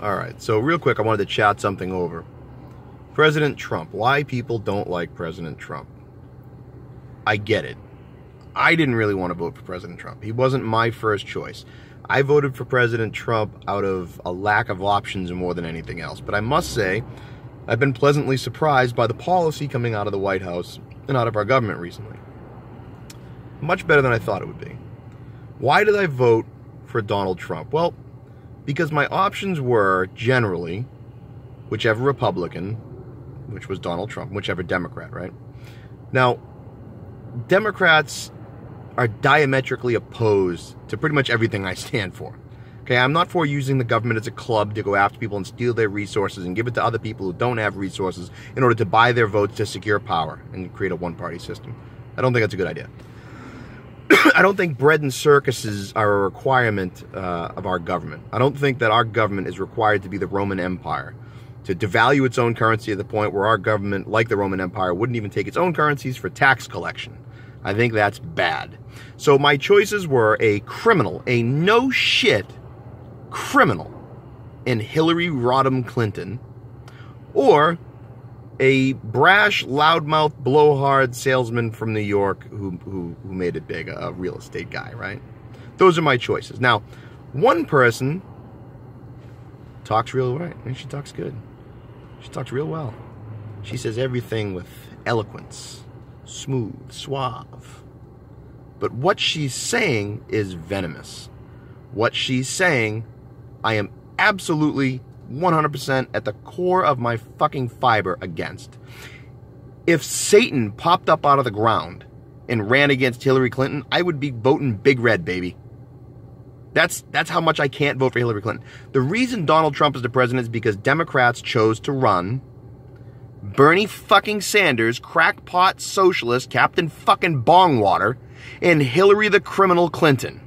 Alright, so real quick, I wanted to chat something over. President Trump. Why people don't like President Trump. I get it. I didn't really want to vote for President Trump. He wasn't my first choice. I voted for President Trump out of a lack of options more than anything else. But I must say, I've been pleasantly surprised by the policy coming out of the White House and out of our government recently. Much better than I thought it would be. Why did I vote for Donald Trump? Well, because my options were generally whichever Republican, which was Donald Trump, whichever Democrat, right? Now, Democrats are diametrically opposed to pretty much everything I stand for. Okay, I'm not for using the government as a club to go after people and steal their resources and give it to other people who don't have resources in order to buy their votes to secure power and create a one-party system. I don't think that's a good idea. I don't think bread and circuses are a requirement of our government. I don't think that our government is required to be the Roman Empire, to devalue its own currency to the point where our government, like the Roman Empire, wouldn't even take its own currencies for tax collection. I think that's bad. So my choices were a criminal, a no-shit criminal in Hillary Rodham Clinton, or a brash, loudmouth, blowhard salesman from New York who made it big, a real estate guy, right? Those are my choices. Now, one person talks real right. And she talks good. She talks real well. She says everything with eloquence, smooth, suave. But what she's saying is venomous. What she's saying, I am absolutely 100% at the core of my fucking fiber against. If Satan popped up out of the ground and ran against Hillary Clinton, I would be voting Big Red, baby. That's how much I can't vote for Hillary Clinton. The reason Donald Trump is the president is because Democrats chose to run Bernie fucking Sanders, crackpot socialist, Captain fucking Bongwater, and Hillary the criminal Clinton.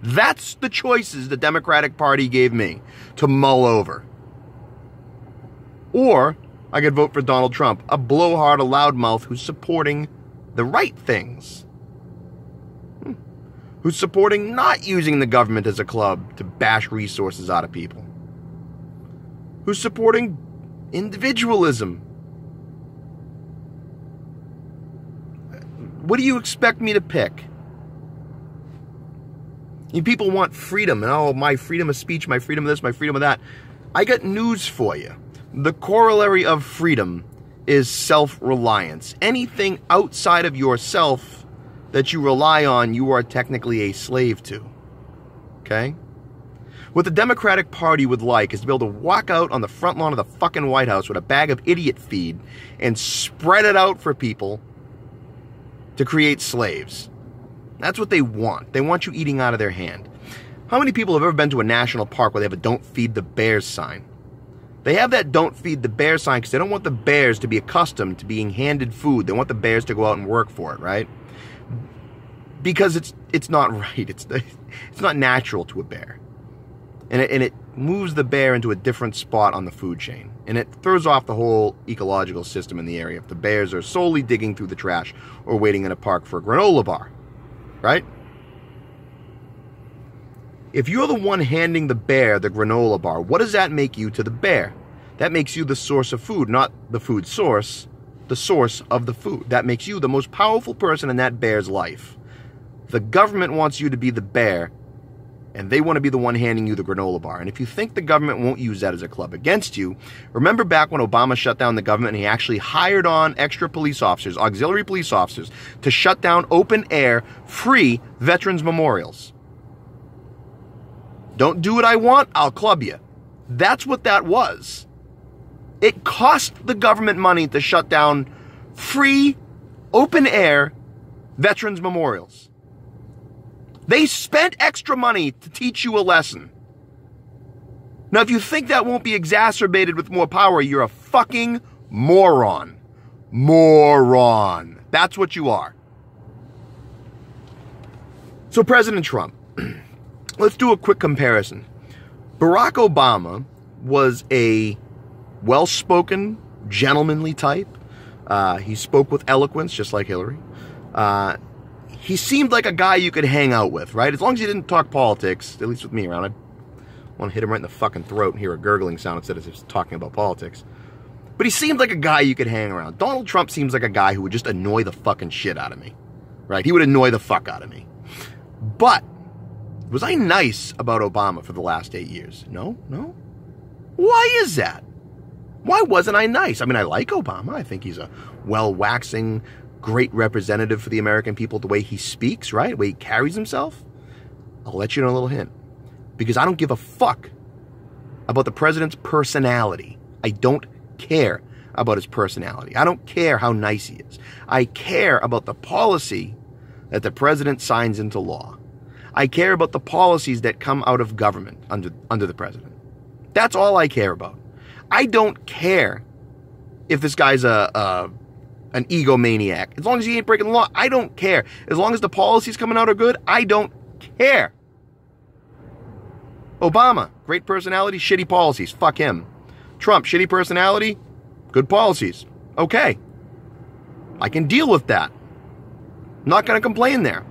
That's the choices the Democratic Party gave me to mull over. Or I could vote for Donald Trump, a blowhard, a loudmouth who's supporting the right things. Who's supporting not using the government as a club to bash resources out of people. Who's supporting individualism. What do you expect me to pick? People want freedom, and oh, my freedom of speech, my freedom of this, my freedom of that. I got news for you. The corollary of freedom is self-reliance. Anything outside of yourself that you rely on, you are technically a slave to. Okay? What the Democratic Party would like is to be able to walk out on the front lawn of the fucking White House with a bag of idiot feed and spread it out for people to create slaves. That's what they want. They want you eating out of their hand. How many people have ever been to a national park where they have a "Don't Feed the Bears" sign? They have that "Don't Feed the Bears" sign because they don't want the bears to be accustomed to being handed food. They want the bears to go out and work for it, right? Because it's not right. It's not natural to a bear. And it moves the bear into a different spot on the food chain. And it throws off the whole ecological system in the area if the bears are solely digging through the trash or waiting in a park for a granola bar. Right? If you're the one handing the bear the granola bar, what does that make you to the bear? That makes you the source of food, not the food source, the source of the food. That makes you the most powerful person in that bear's life. The government wants you to be the bear, and they want to be the one handing you the granola bar. And if you think the government won't use that as a club against you, remember back when Obama shut down the government and he actually hired on extra police officers, auxiliary police officers, to shut down open-air, free veterans memorials. Don't do what I want, I'll club you. That's what that was. It cost the government money to shut down free, open-air veterans memorials. They spent extra money to teach you a lesson. Now, if you think that won't be exacerbated with more power, you're a fucking moron. Moron. That's what you are. So, President Trump, let's do a quick comparison. Barack Obama was a well-spoken, gentlemanly type. He spoke with eloquence, just like Hillary. He seemed like a guy you could hang out with, right? As long as he didn't talk politics, at least with me around, I'd I want to hit him right in the fucking throat and hear a gurgling sound instead of just talking about politics. But he seemed like a guy you could hang around. Donald Trump seems like a guy who would just annoy the fucking shit out of me. Right? He would annoy the fuck out of me. But was I nice about Obama for the last 8 years? No? Why is that? Why wasn't I nice? I mean, I like Obama. I think he's a well-waxing, great representative for the American people, the way he speaks, right? The way he carries himself. I'll let you know a little hint. Because I don't give a fuck about the president's personality. I don't care about his personality. I don't care how nice he is. I care about the policy that the president signs into law. I care about the policies that come out of government under the president. That's all I care about. I don't care if this guy's an egomaniac. As long as he ain't breaking the law, I don't care. As long as the policies coming out are good, I don't care. Obama, great personality, shitty policies. Fuck him. Trump, shitty personality, good policies. Okay. I can deal with that. Not going to complain there.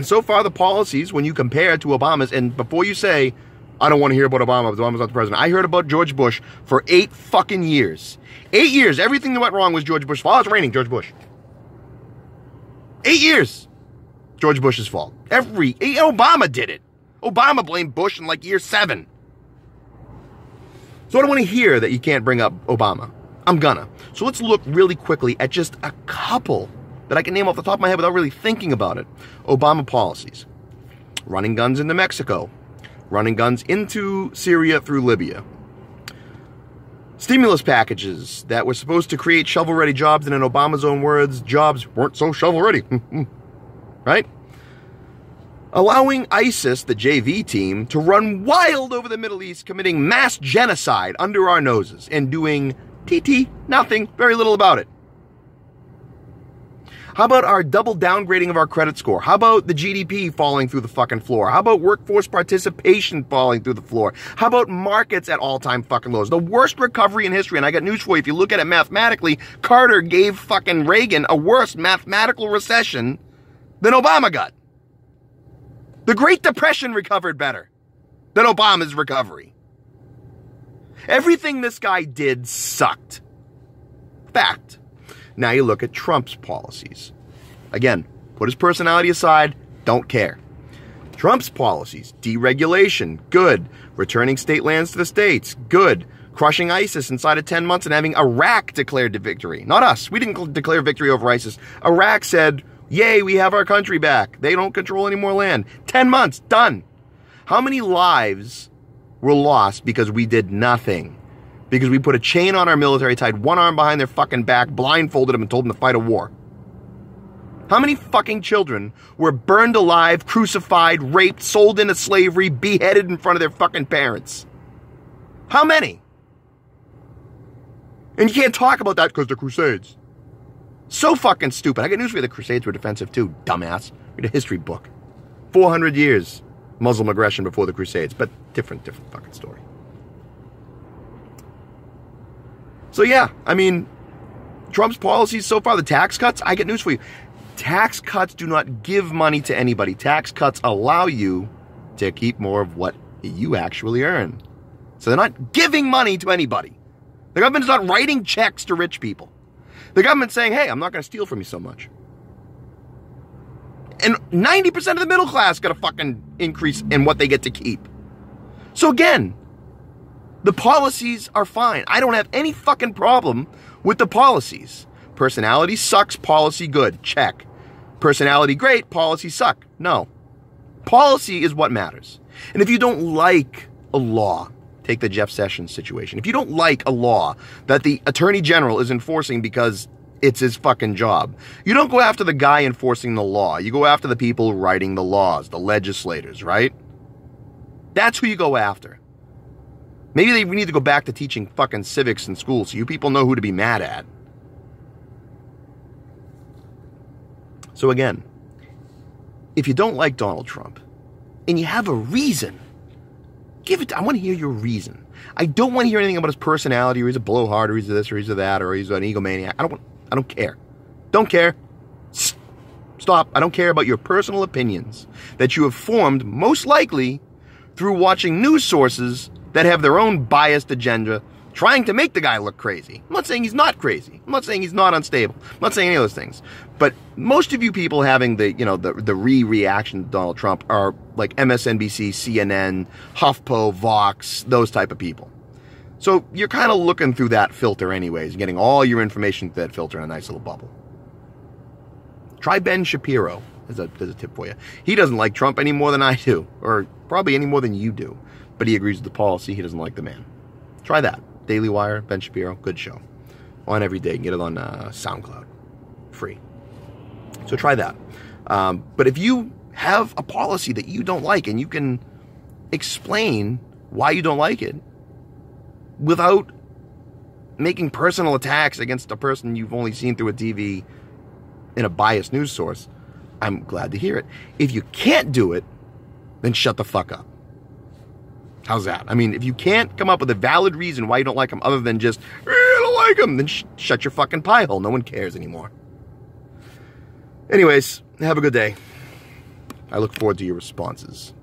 So far, the policies, when you compare to Obama's, and before you say, I don't want to hear about Obama because Obama's not the president. I heard about George Bush for 8 fucking years. 8 years. Everything that went wrong was George Bush's fault. Oh, it's raining, George Bush. 8 years. George Bush's fault. Obama did it. Obama blamed Bush in like year 7. So I don't want to hear that you can't bring up Obama. I'm gonna. So let's look really quickly at just a couple that I can name off the top of my head without really thinking about it. Obama policies. Running guns into Mexico. Running guns into Syria through Libya. Stimulus packages that were supposed to create shovel-ready jobs, and in Obama's own words, jobs weren't so shovel-ready. Right? Allowing ISIS, the JV team, to run wild over the Middle East, committing mass genocide under our noses, and doing nothing, very little about it. How about our double downgrading of our credit score? How about the GDP falling through the fucking floor? How about workforce participation falling through the floor? How about markets at all-time fucking lows? The worst recovery in history, and I got news for you. If you look at it mathematically, Carter gave fucking Reagan a worse mathematical recession than Obama got. The Great Depression recovered better than Obama's recovery. Everything this guy did sucked. Fact. Now you look at Trump's policies. Again, put his personality aside, don't care. Trump's policies, deregulation, good. Returning state lands to the states, good. Crushing ISIS inside of 10 months and having Iraq declare victory. Not us. We didn't declare victory over ISIS. Iraq said, yay, we have our country back. They don't control any more land. 10 months, done. How many lives were lost because we did nothing? Because we put a chain on our military, tied one arm behind their fucking back, blindfolded them, and told them to fight a war? How many fucking children were burned alive, crucified, raped, sold into slavery, beheaded in front of their fucking parents? How many? And you can't talk about that because the Crusades. So fucking stupid. I got news for you. The Crusades were defensive too, dumbass. Read a history book. 400 years Muslim aggression before the Crusades, but different fucking story. So yeah, I mean, Trump's policies so far, the tax cuts, I get news for you. Tax cuts do not give money to anybody. Tax cuts allow you to keep more of what you actually earn. So they're not giving money to anybody. The government is not writing checks to rich people. The government's saying, hey, I'm not going to steal from you so much. And 90% of the middle class got a fucking increase in what they get to keep. So again, the policies are fine. I don't have any fucking problem with the policies. Personality sucks, policy good. Check. Personality great, policy suck. No. Policy is what matters. And if you don't like a law, take the Jeff Sessions situation. If you don't like a law that the Attorney General is enforcing because it's his fucking job, you don't go after the guy enforcing the law. You go after the people writing the laws, the legislators, right? That's who you go after. Maybe we need to go back to teaching fucking civics in school so you people know who to be mad at. So again, if you don't like Donald Trump and you have a reason, I want to hear your reason. I don't want to hear anything about his personality, or he's a blowhard, or he's this, or he's that, or he's an egomaniac. I don't care. Don't care. Stop. I don't care about your personal opinions that you have formed, most likely, through watching news sources that have their own biased agenda trying to make the guy look crazy. I'm not saying he's not crazy. I'm not saying he's not unstable. I'm not saying any of those things. But most of you people having the reaction to Donald Trump are like MSNBC, CNN, HuffPo, Vox, those type of people. So you're kind of looking through that filter anyways, getting all your information through that filter in a nice little bubble. Try Ben Shapiro. There's a tip for you. He doesn't like Trump any more than I do, or probably any more than you do. But he agrees with the policy. He doesn't like the man. Try that. Daily Wire, Ben Shapiro, good show. On every day. You can get it on SoundCloud. Free. So try that. But if you have a policy that you don't like and you can explain why you don't like it without making personal attacks against a person you've only seen through a TV in a biased news source, I'm glad to hear it. If you can't do it, then shut the fuck up. How's that? I mean, if you can't come up with a valid reason why you don't like him other than just, I don't like him, then shut your fucking pie hole. No one cares anymore. Anyways, have a good day. I look forward to your responses.